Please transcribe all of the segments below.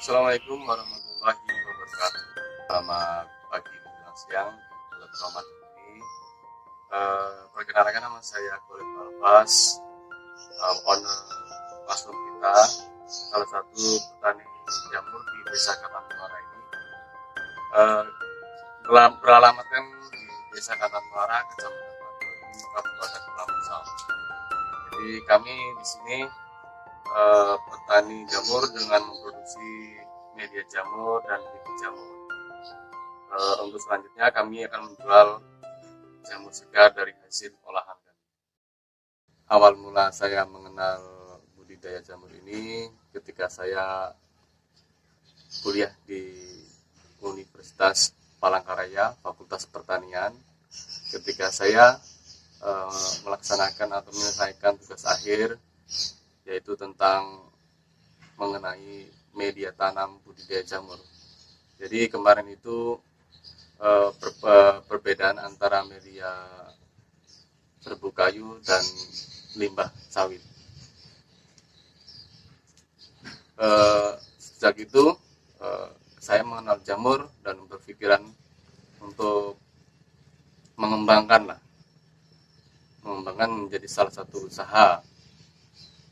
Assalamualaikum warahmatullahi wabarakatuh. Selamat pagi menjelang siang bulan Ramadan ini. Perkenalkan, nama saya Khalid Alfas, owner mushroom kita, salah satu petani jamur di Desa Kartanmuara ini. Beralamatkan di Desa Kartanmuara, Kecamatan Batu, Kabupaten Pamekasan. Jadi kami di sini petani jamur dengan memproduksi media jamur dan bibit jamur. Untuk selanjutnya kami akan menjual jamur segar dari hasil olahan kami. Awal mula saya mengenal budidaya jamur ini ketika saya kuliah di Universitas Palangkaraya, Fakultas Pertanian. Ketika saya melaksanakan atau menyelesaikan tugas akhir, yaitu tentang mengenai media tanam budidaya jamur. Jadi kemarin itu perbedaan antara media serbuk kayu dan limbah sawit. Sejak itu saya mengenal jamur dan berpikiran untuk mengembangkan menjadi salah satu usaha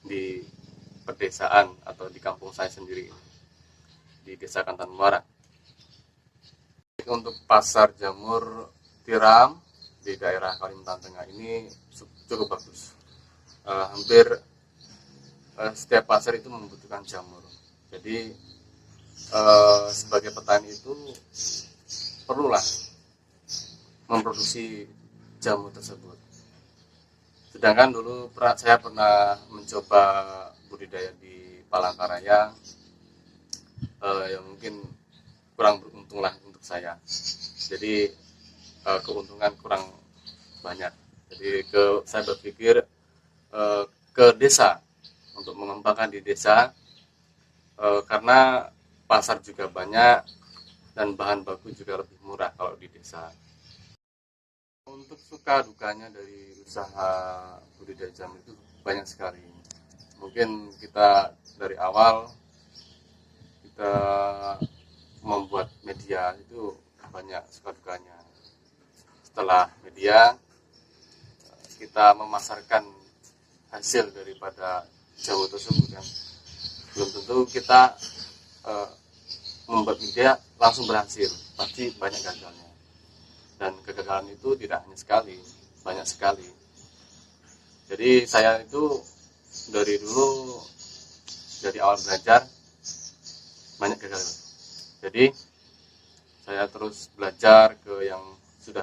di pedesaan atau di kampung saya sendiri, di Desa Kartanmuara. Untuk pasar jamur tiram di daerah Kalimantan Tengah ini cukup bagus. Hampir setiap pasar itu membutuhkan jamur. Jadi sebagai petani itu perlulah memproduksi jamur tersebut. Sedangkan dulu saya pernah mencoba budidaya di Palangkaraya, yang mungkin kurang beruntung lah untuk saya. Jadi keuntungan kurang banyak. Jadi saya berpikir ke desa, untuk mengembangkan di desa, karena pasar juga banyak dan bahan baku juga lebih murah kalau di desa. Untuk suka dukanya dari usaha budidaya jamur itu banyak sekali. Mungkin kita dari awal kita membuat media itu banyak suka dukanya. Setelah media, kita memasarkan hasil daripada jamur tersebut kan. Belum tentu kita membuat media langsung berhasil, pasti banyak gagalnya. Dan kegagalan itu tidak hanya sekali, banyak sekali. Jadi saya itu dari dulu, dari awal belajar, banyak gagal. Jadi saya terus belajar ke yang sudah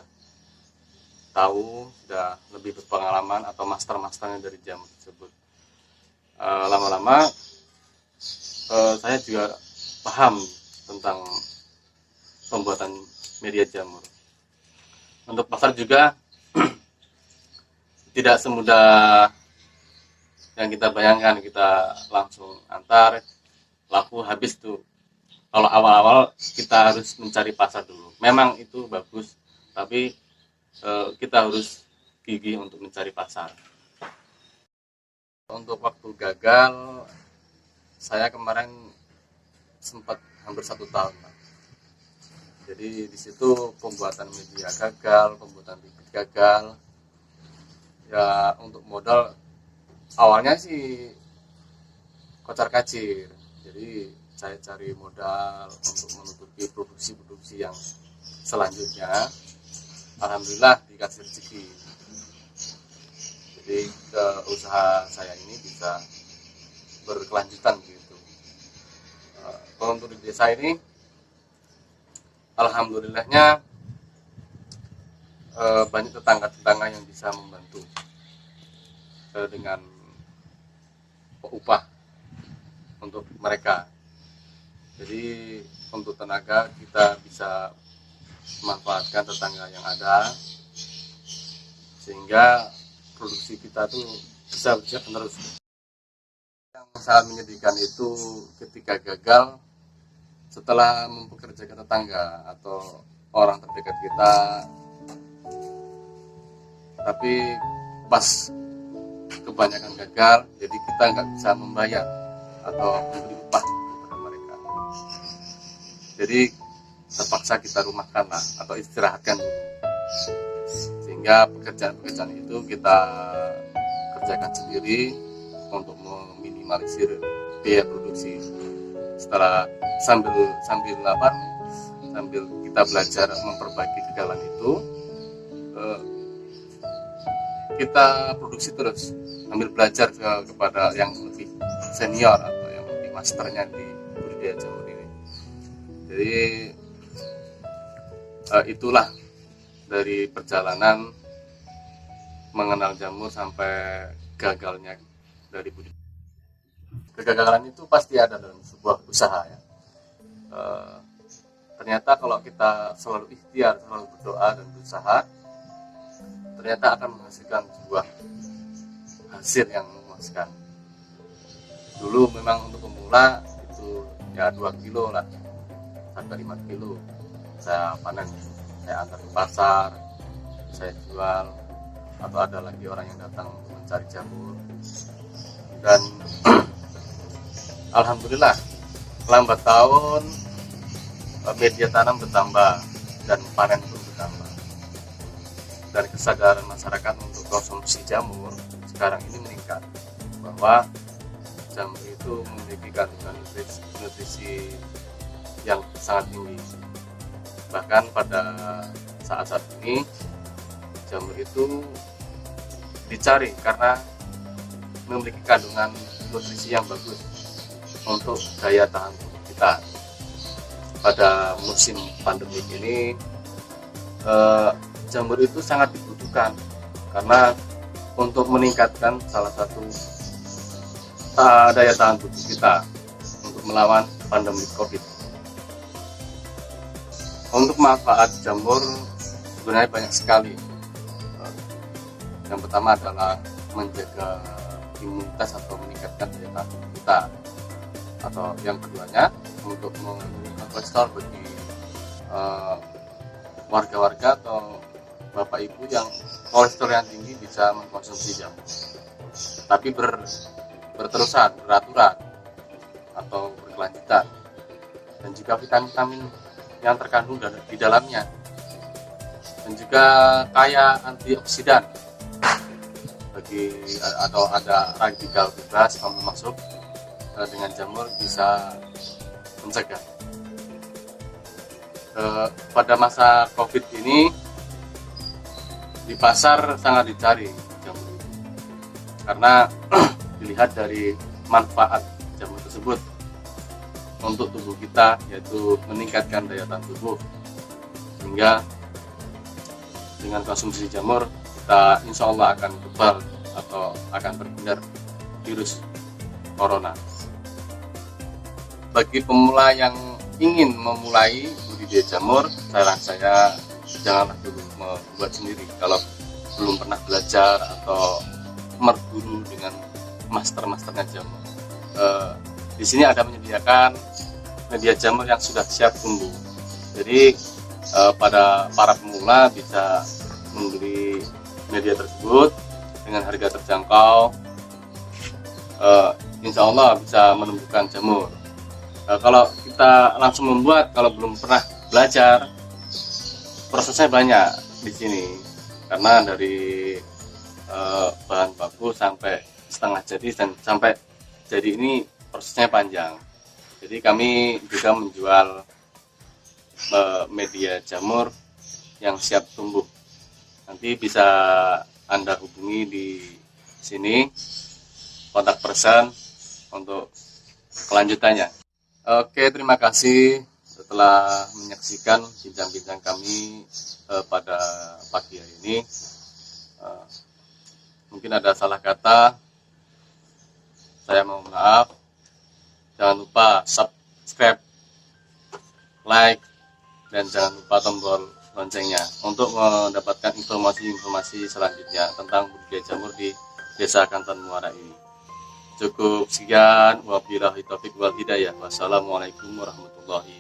tahu, sudah lebih berpengalaman atau master-masternya dari jamur tersebut. Lama-lama saya juga paham tentang pembuatan media jamur. Untuk pasar juga tidak semudah yang kita bayangkan, kita langsung antar, laku habis tuh. Kalau awal-awal kita harus mencari pasar dulu. Memang itu bagus, tapi kita harus gigih untuk mencari pasar. Untuk waktu gagal, saya kemarin sempat hampir 1 tahun. Jadi di situ pembuatan media gagal, pembuatan bibit gagal. Ya untuk modal awalnya sih kocar-kacir. Jadi saya cari modal untuk menutupi produksi-produksi yang selanjutnya. Alhamdulillah dikasih rezeki. Jadi usaha saya ini bisa berkelanjutan gitu. Kalau untuk di desa ini, alhamdulillahnya banyak tetangga-tetangga yang bisa membantu dengan upah untuk mereka. Jadi untuk tenaga kita bisa memanfaatkan tetangga yang ada, sehingga produksi kita tuh bisa terus. Yang sangat menyedihkan itu ketika gagal setelah mempekerjakan tetangga atau orang terdekat kita, tapi pas kebanyakan gagal, jadi kita nggak bisa membayar atau memberi upah kepada mereka. Jadi terpaksa kita rumahkan lah atau istirahatkan dulu. Sehingga pekerjaan-pekerjaan itu kita kerjakan sendiri untuk meminimalisir biaya produksi. Setelah sambil kita belajar memperbaiki kegagalan itu, kita produksi terus sambil belajar kepada yang lebih senior atau yang lebih masternya di budidaya jamur ini. Jadi itulah dari perjalanan mengenal jamur sampai gagalnya dari budidaya. Kegagalan itu pasti ada dalam sebuah usaha ya. Ternyata kalau kita selalu ikhtiar, selalu berdoa dan berusaha, ternyata akan menghasilkan sebuah hasil yang memuaskan. Dulu memang untuk pemula itu ya 2 kilo lah sampai 5 kilo saya panen, saya antar ke pasar, saya jual, atau ada lagi orang yang datang untuk mencari jamur. Dan alhamdulillah lambat tahun media tanam bertambah dan panen pun bertambah, dan kesadaran masyarakat untuk konsumsi jamur sekarang ini meningkat, bahwa jamur itu memiliki kandungan nutrisi yang sangat tinggi. Bahkan pada saat-saat ini jamur itu dicari karena memiliki kandungan nutrisi yang bagus untuk daya tahan tubuh kita. Pada musim pandemi ini jamur itu sangat dibutuhkan karena untuk meningkatkan salah satu daya tahan tubuh kita untuk melawan pandemi COVID. Untuk manfaat jamur sebenarnya banyak sekali. Yang pertama adalah menjaga imunitas atau meningkatkan daya tahan tubuh kita. Atau yang keduanya untuk menurunkan kolesterol bagi warga-warga atau bapak ibu yang kolesterol yang tinggi bisa mengkonsumsi jamur, tapi berterusan, beraturan atau berkelanjutan. Dan juga vitamin-vitamin yang terkandung di dalamnya, dan juga kaya antioksidan atau ada radikal bebas yang masuk dengan jamur bisa mencegah. Pada masa COVID ini di pasar sangat dicari jamur itu karena dilihat dari manfaat jamur tersebut untuk tubuh kita, yaitu meningkatkan daya tahan tubuh, sehingga dengan konsumsi jamur kita insya Allah akan kebal atau akan terhindar virus corona. Bagi pemula yang ingin memulai budidaya jamur, saran saya janganlah dulu membuat sendiri kalau belum pernah belajar atau berguru dengan masternya jamur. Di sini ada menyediakan media jamur yang sudah siap tumbuh. Jadi pada para pemula bisa membeli media tersebut dengan harga terjangkau. Insya Allah bisa menumbuhkan jamur. Kalau kita langsung membuat, kalau belum pernah belajar, prosesnya banyak di sini karena dari bahan baku sampai setengah jadi dan sampai jadi ini prosesnya panjang. Jadi kami juga menjual media jamur yang siap tumbuh. Nanti bisa Anda hubungi di sini, kontak person untuk kelanjutannya. Oke, terima kasih setelah menyaksikan bincang-bincang kami pada pagi hari ini. Mungkin ada salah kata, saya mohon maaf. Jangan lupa subscribe, like, dan jangan lupa tombol loncengnya untuk mendapatkan informasi-informasi selanjutnya tentang budidaya jamur di Desa Kanton Muara ini. Cukup sekian, wabillahi taufiq wal hidayah. Wassalamualaikum warahmatullahi